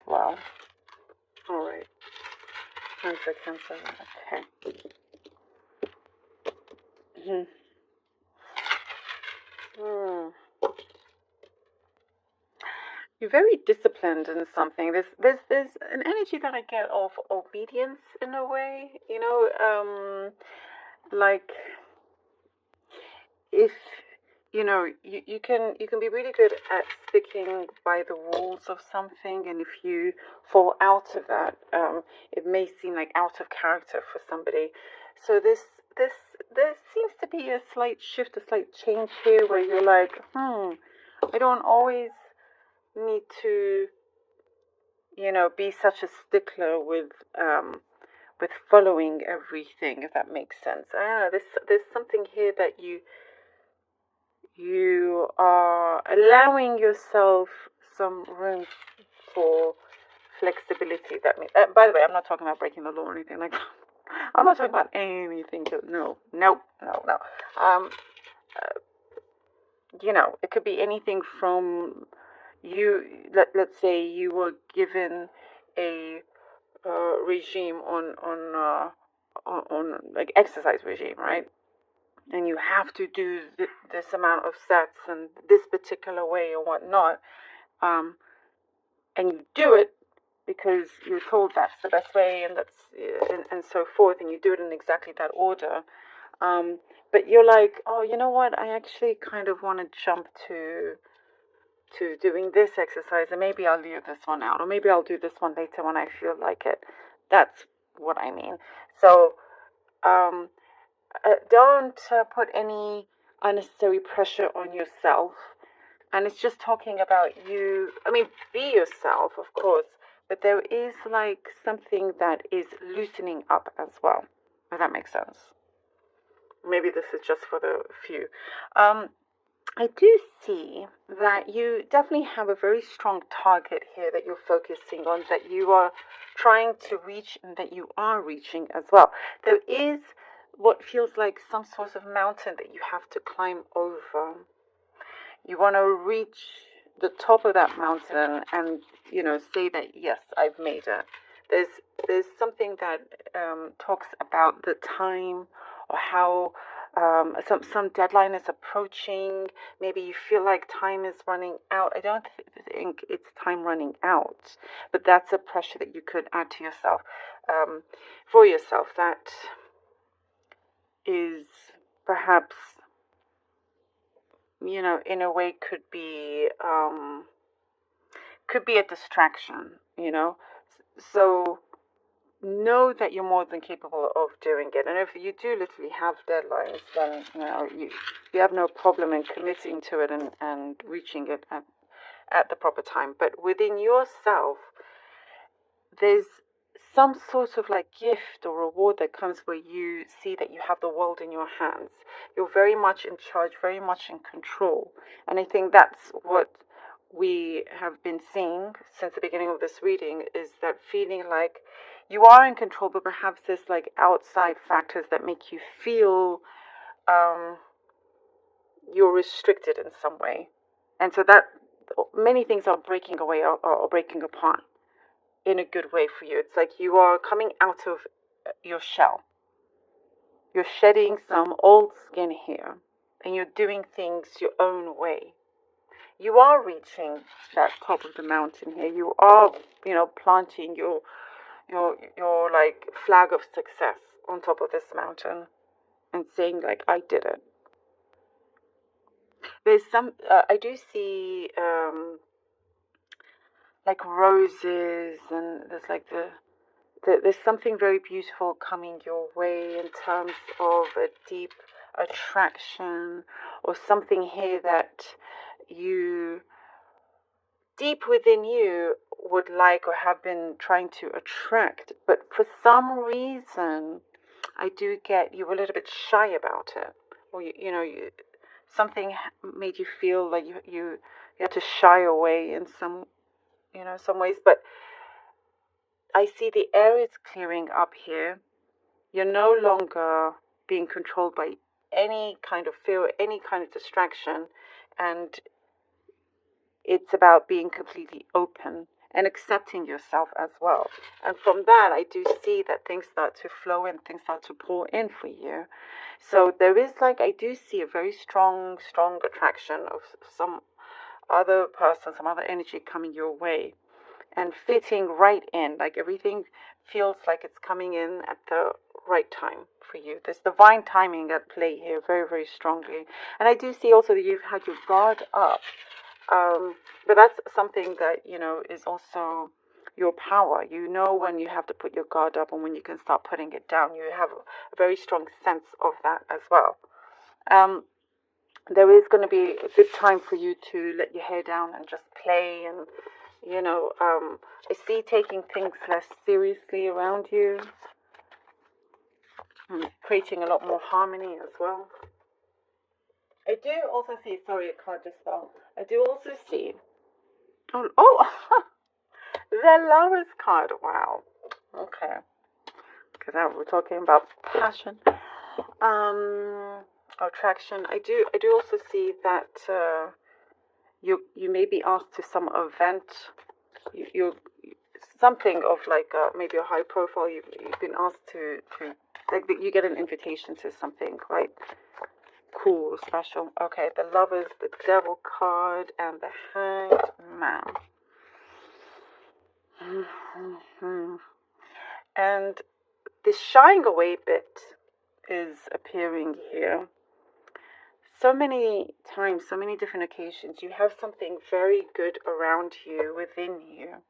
well. All right. Cancer, Cancer. Okay. Hmm. You're very disciplined in something. There's an energy that I get of obedience in a way. Like if you can be really good at sticking by the rules of something, and if you fall out of that, it may seem like out of character for somebody. So this there seems to be a slight shift, a slight change here, where you're like, I don't always need to, be such a stickler with following everything, if that makes sense. I don't know. There's something here that you are allowing yourself some room for flexibility. That means, by the way, I'm not talking about breaking the law or anything like that. I'm not talking about anything. No. It could be anything from you. Let's say you were given a regime on like exercise regime, right? And you have to do this amount of sets and this particular way or whatnot, and you do it because you're told that's the best way, and and so forth, and you do it in exactly that order. But you're like, oh, you know what? I actually kind of want to jump to doing this exercise, and maybe I'll leave this one out, or maybe I'll do this one later when I feel like it. That's what I mean. So, um, don't put any unnecessary pressure on yourself. And it's just talking about you. I mean, be yourself, of course, but there is like something that is loosening up as well. If that makes sense. Maybe this is just for the few. I do see that you definitely have a very strong target here that you're focusing on, that you are trying to reach, and that you are reaching as well. There is what feels like some sort of mountain that you have to climb over. You want to reach the top of that mountain and, say that, yes, I've made it. There's something that talks about the time, or how some deadline is approaching. Maybe you feel like time is running out. I don't think it's time running out, but that's a pressure that you could add to yourself, for yourself, that is perhaps, in a way could be a distraction, So know that you're more than capable of doing it. And if you do literally have deadlines, then you have no problem in committing to it, and reaching it at the proper time. But within yourself, there's some sort of like gift or reward that comes where you see that you have the world in your hands. You're very much in charge, very much in control. And I think that's what we have been seeing since the beginning of this reading, is that feeling like you are in control, but perhaps there's like outside factors that make you feel you're restricted in some way. And so that many things are breaking away, or breaking apart in a good way for you. It's like you are coming out of your shell. You're shedding some old skin here, and you're doing things your own way. You are reaching that top of the mountain here. You are, planting your like flag of success on top of this mountain, and saying like, I did it. There's some I do see like roses, and there's like there's something very beautiful coming your way in terms of a deep attraction, or something here that you deep within you would like, or have been trying to attract, but for some reason I do get you a little bit shy about it, or something made you feel like you had to shy away in some ways. But I see the air is clearing up here. You're no longer being controlled by any kind of fear, any kind of distraction, and it's about being completely open and accepting yourself as well. And from that, I do see that things start to flow and things start to pour in for you. So there is like, I do see a very strong attraction of some other person, some other energy coming your way and fitting right in. Like everything feels like it's coming in at the right time for you. There's divine timing at play here very, very strongly. And I do see also that you've had your guard up. But that's something that, is also your power. You know when you have to put your guard up and when you can start putting it down. You have a very strong sense of that as well. There is going to be a good time for you to let your hair down and just play and, I see taking things less seriously around you, creating a lot more harmony as well. I do also see, sorry, a card just fell. I do also see, oh, the Lovers card, wow. Okay. Because now we're talking about passion, attraction. I do also see that you may be asked to some event. You something of like maybe a high profile. You've been asked to like you get an invitation to something quite cool, special. Okay, the Lovers, the Devil card, and the Hanged Man. And the shying away bit is appearing here. So many times, so many different occasions, you have something very good around you, within you.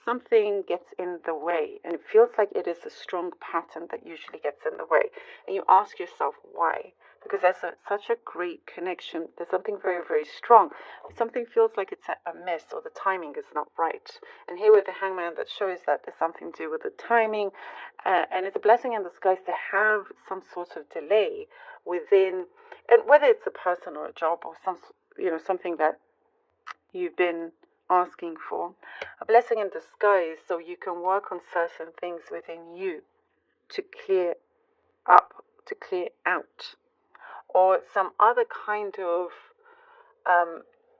Something gets in the way, and it feels like it is a strong pattern that usually gets in the way. And you ask yourself why, because there's such a great connection. There's something very, very strong. Something feels like it's a miss, or the timing is not right. And here with the Hangman, that shows that there's something to do with the timing, and it's a blessing in disguise to have some sort of delay within, and whether it's a person or a job or something that you've been asking for, a blessing in disguise, so you can work on certain things within you to clear up, to clear out, or some other kind of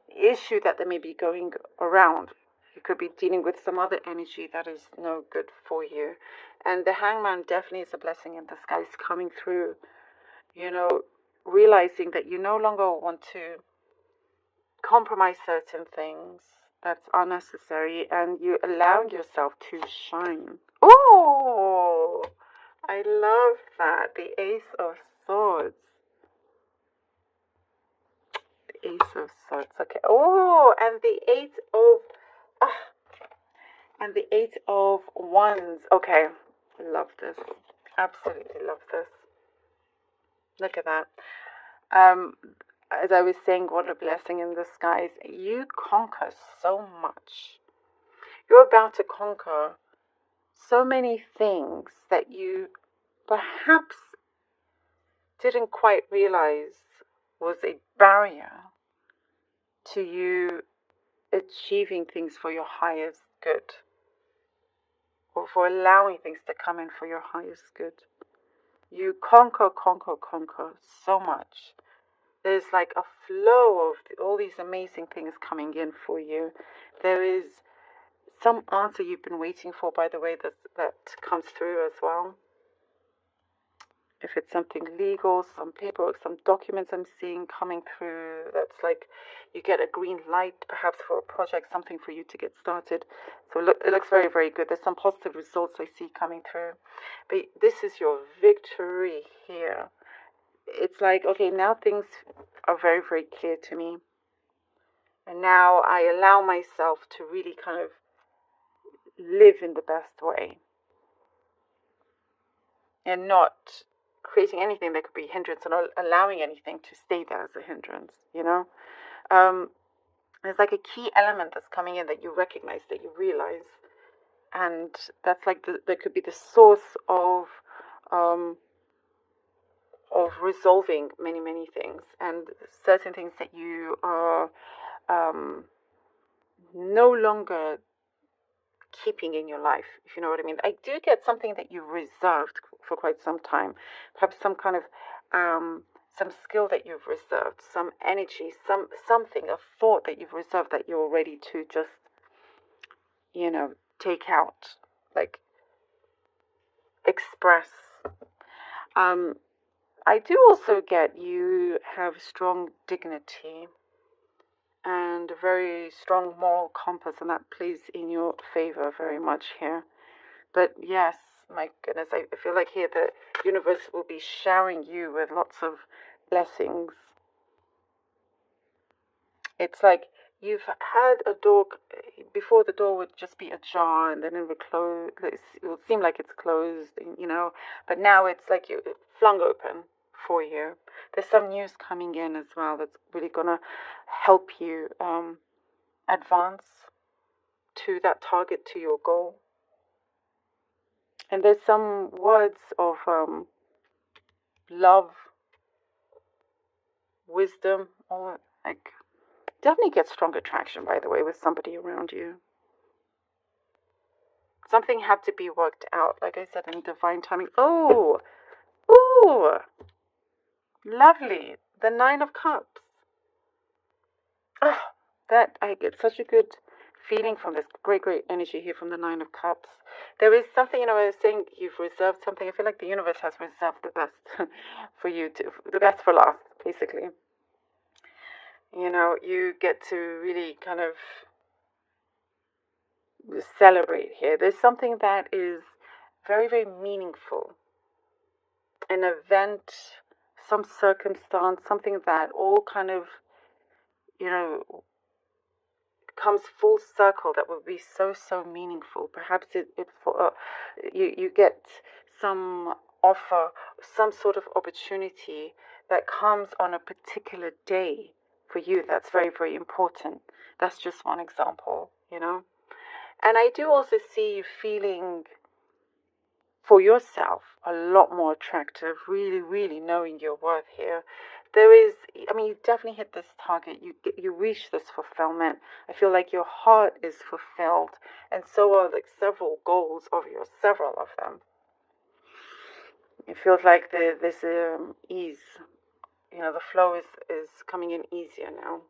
issue that they may be going around. You could be dealing with some other energy that is no good for you. And the Hangman definitely is a blessing in disguise coming through, realizing that you no longer want to compromise certain things that's unnecessary, and you allow yourself to shine. Oh, I love that. The Ace of Swords. The Ace of Swords. Okay. Oh, and the Eight of Wands. Okay. Love this. Absolutely love this. Look at that. As I was saying, what a blessing in disguise. You conquer so much. You're about to conquer so many things that you perhaps didn't quite realize was a barrier to you achieving things for your highest good, or for allowing things to come in for your highest good. You conquer so much. There's like a flow of all these amazing things coming in for you. There is some answer you've been waiting for, by the way, that comes through as well. If it's something legal, some paperwork, some documents I'm seeing coming through, that's like you get a green light perhaps for a project, something for you to get started. So it looks very, very good. There's some positive results I see coming through. But this is your victory here. It's like, okay, now things are very, very clear to me. And now I allow myself to really kind of live in the best way. And not creating anything that could be a hindrance, and not allowing anything to stay there as a hindrance, There's like a key element that's coming in that you recognize, that you realize. And that's like that could be the source of resolving many, many things, and certain things that you are no longer keeping in your life, if you know what I mean. I do get something that you've reserved for quite some time, perhaps some kind of some skill that you've reserved, some energy, something, a thought that you've reserved that you're ready to just take out, like express. I do also get you have strong dignity and a very strong moral compass, and that plays in your favor very much here. But yes, my goodness, I feel like here the universe will be showering you with lots of blessings. It's like you've had a door before. The door would just be ajar, and then it would close. It will seem like it's closed, but now it's like you flung open for you. There's some news coming in as well that's really gonna help you advance to that target, to your goal. And there's some words of love, wisdom, all like definitely get strong attraction, by the way, with somebody around you. Something had to be worked out, like I said, in divine timing. Oh, ooh, lovely. The Nine of Cups. Oh, that I get such a good feeling from this great energy here from the Nine of Cups. There is something, I was saying you've reserved something. I feel like the universe has reserved the best for you, the best for last, basically. You get to really kind of celebrate here. There's something that is very, very meaningful. An event, some circumstance, something that all kind of, comes full circle, that will be so, so meaningful. Perhaps you get some offer, some sort of opportunity that comes on a particular day for you that's very, very important. That's just one example, And I do also see you feeling for yourself a lot more attractive, really, really knowing your worth here. You definitely hit this target. You reach this fulfillment. I feel like your heart is fulfilled, and so are like several goals of yours, several of them. It feels like there's ease. The flow is coming in easier now.